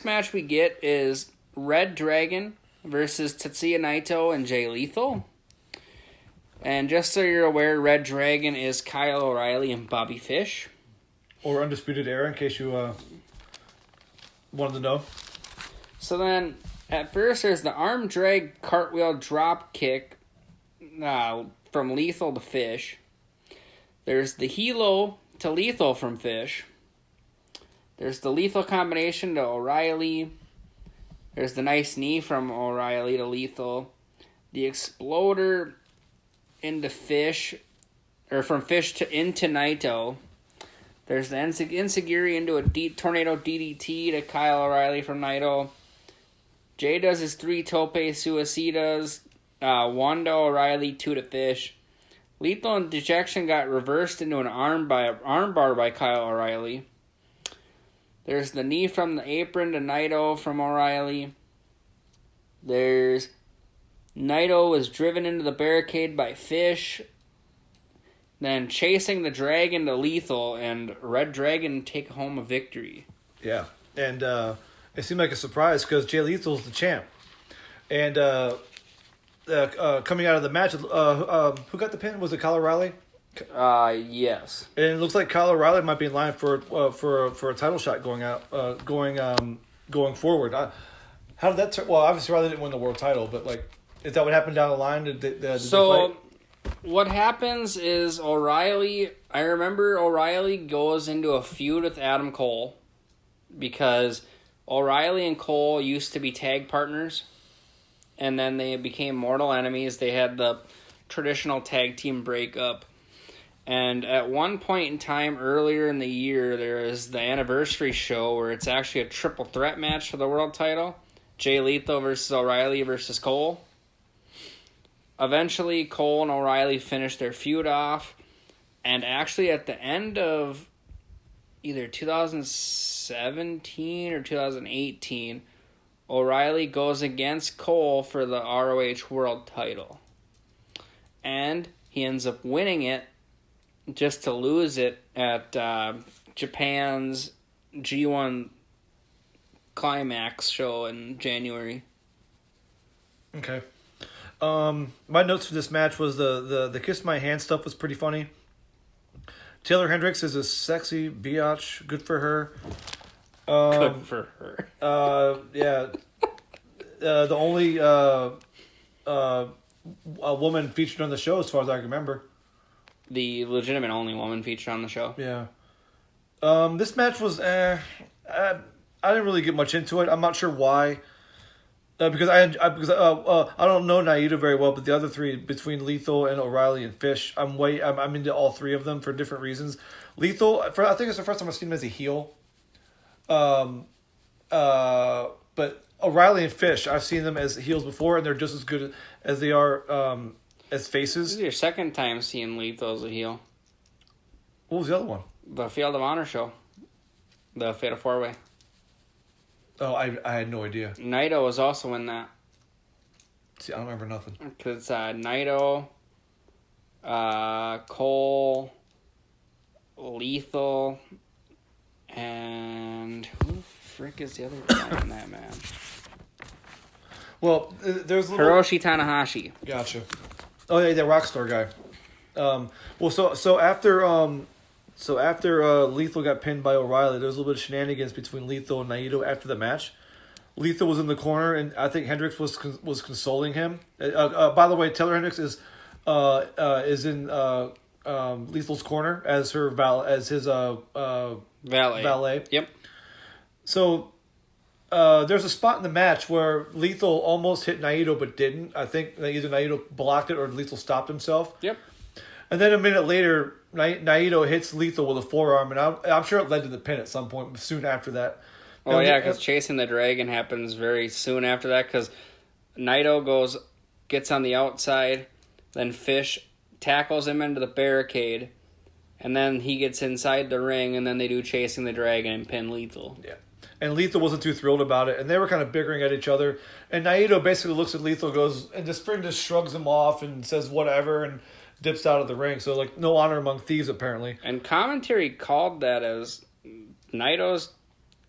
Match we get is Redragon versus Tetsuya Naito and Jay Lethal. And just so you're aware, Redragon is Kyle O'Reilly and Bobby Fish. Or Undisputed Era, in case you wanted to know. So then, at first, there's the arm drag cartwheel drop kick from Lethal to Fish. There's the Hilo to Lethal from Fish. There's the Lethal combination to O'Reilly. There's the nice knee from O'Reilly to Lethal. The Exploder into Fish, or from Fish into Naito. There's the Enziguri into a Tornado DDT to Kyle O'Reilly from Naito. Jay does his 3 tope suicidas, 1 to O'Reilly, 2 to Fish. Lethal and Dejection got reversed into an arm bar by Kyle O'Reilly. There's the knee from the apron to Naito from O'Reilly. There's Naito was driven into the barricade by Fish. Then chasing the Dragon to Lethal, and Redragon take home a victory. Yeah, and it seemed like a surprise because Jay Lethal's the champ. And coming out of the match, who got the pin? Was it Kyle O'Reilly? Yes. And it looks like Kyle O'Reilly might be in line for a title shot going forward. How did that turn? Well, obviously O'Reilly didn't win the world title, but is that what happened down the line? Did they fight? What happens is O'Reilly goes into a feud with Adam Cole because O'Reilly and Cole used to be tag partners, and then they became mortal enemies. They had the traditional tag team breakup. And at one point in time earlier in the year, there is the anniversary show where it's actually a triple threat match for the world title. Jay Lethal versus O'Reilly versus Cole. Eventually, Cole and O'Reilly finished their feud off. And actually at the end of either 2017 or 2018, O'Reilly goes against Cole for the ROH world title. And he ends up winning it just to lose it at Japan's G1 Climax show in January. Okay. My notes for this match was the kiss my hand stuff was pretty funny. Taylor Hendricks is a sexy biatch. Good for her. Good for her. Yeah. The only a woman featured on the show, as far as I can remember. The legitimate only woman featured on the show. Yeah. This match was I didn't really get much into it. I'm not sure why. Because I don't know Naito very well, but the other three between Lethal and O'Reilly and Fish, I'm into all three of them for different reasons. Lethal, I think it's the first time I've seen him as a heel. But O'Reilly and Fish, I've seen them as heels before, and they're just as good as they are as faces. This is your second time seeing Lethal as a heel. What was the other one? The Field of Honor show. The Fatal 4-Way. Oh, I had no idea. Naito was also in that. See, I don't remember nothing. Because it's Naito, Cole, Lethal, and who the frick is the other guy in that match? Well, there's Hiroshi Tanahashi. Gotcha. Oh yeah, the Rockstar guy. So after Lethal got pinned by O'Reilly, there was a little bit of shenanigans between Lethal and Naito after the match. Lethal was in the corner, and I think Hendricks was consoling him. By the way, Taylor Hendricks is in Lethal's corner as his valet. Yep. So there's a spot in the match where Lethal almost hit Naito but didn't. I think either Naito blocked it or Lethal stopped himself. Yep. And then a minute later, Naito hits Lethal with a forearm, and I'm sure it led to the pin at some point soon after that. Oh, yeah, because chasing the Dragon happens very soon after that, because Naito gets on the outside, then Fish tackles him into the barricade, and then he gets inside the ring, and then they do chasing the Dragon and pin Lethal. Yeah. And Lethal wasn't too thrilled about it, and they were kind of bickering at each other. And Naito basically looks at Lethal, just shrugs him off and says whatever, and dips out of the ring. So, no honor among thieves, apparently. And commentary called that as Naito's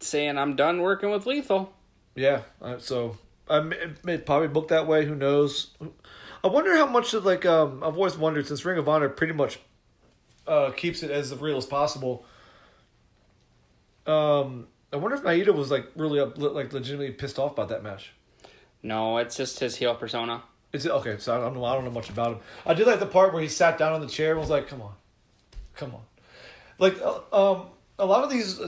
saying, I'm done working with Lethal. Yeah, so it may probably book that way. Who knows? I wonder how much of I've always wondered, since Ring of Honor pretty much keeps it as real as possible. I wonder if Naito was really legitimately pissed off about that match. No, it's just his heel persona. Is it okay? So I don't know much about him. I did like the part where he sat down on the chair and was like, "Come on." A lot of these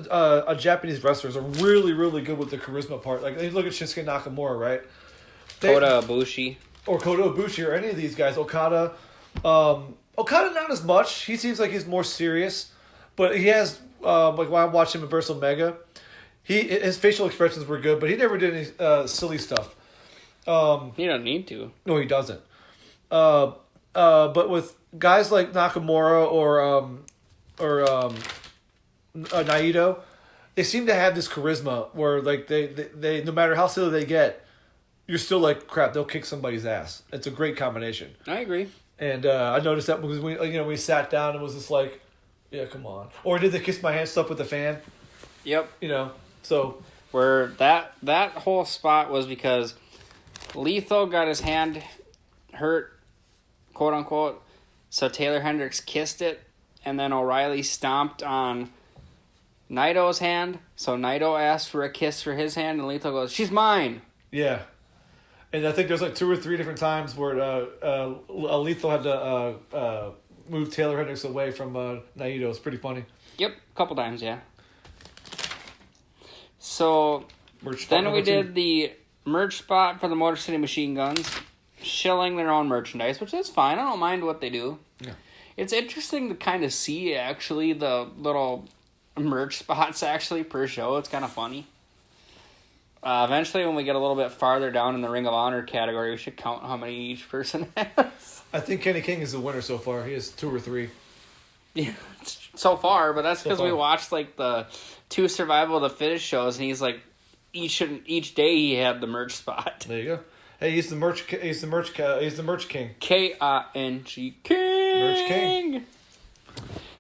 Japanese wrestlers are really, really good with the charisma part. Like, you look at Shinsuke Nakamura, right? Kota Ibushi. Or Kota Ibushi, or any of these guys. Okada. Okada, not as much. He seems like he's more serious. But he has, when I watched him at Versus Omega, his facial expressions were good, but he never did any silly stuff. He doesn't need to. No, he doesn't. But with guys like Nakamura or Naito, they seem to have this charisma where they no matter how silly they get, you're still like, crap, they'll kick somebody's ass. It's a great combination. I agree. And I noticed that because we sat down and was just like, yeah, come on. Or did the kiss my hand stuff with the fan? Yep. So where that whole spot was because Lethal got his hand hurt, quote unquote. So Taylor Hendricks kissed it, and then O'Reilly stomped on Naito's hand. So Naito asked for a kiss for his hand, and Lethal goes, "She's mine." Yeah. And I think there's 2 or 3 different times where Lethal had to move Taylor Hendricks away from Naito. It's pretty funny. Yep, a couple times, yeah. So then we did the merch spot for the Motor City Machine Guns, shilling their own merchandise, which is fine. I don't mind what they do. Yeah. It's interesting to kind of see, actually, the little merch spots, actually, per show. It's kind of funny. Eventually, when we get a little bit farther down in the Ring of Honor category, we should count how many each person has. I think Kenny King is the winner so far. He has 2 or 3. Yeah, so far, but that's because So we far. watched the 2 Survival of the Fittest shows, and he's like, each day he had the merch spot. There you go. Hey, he's the merch king. King. Merch king.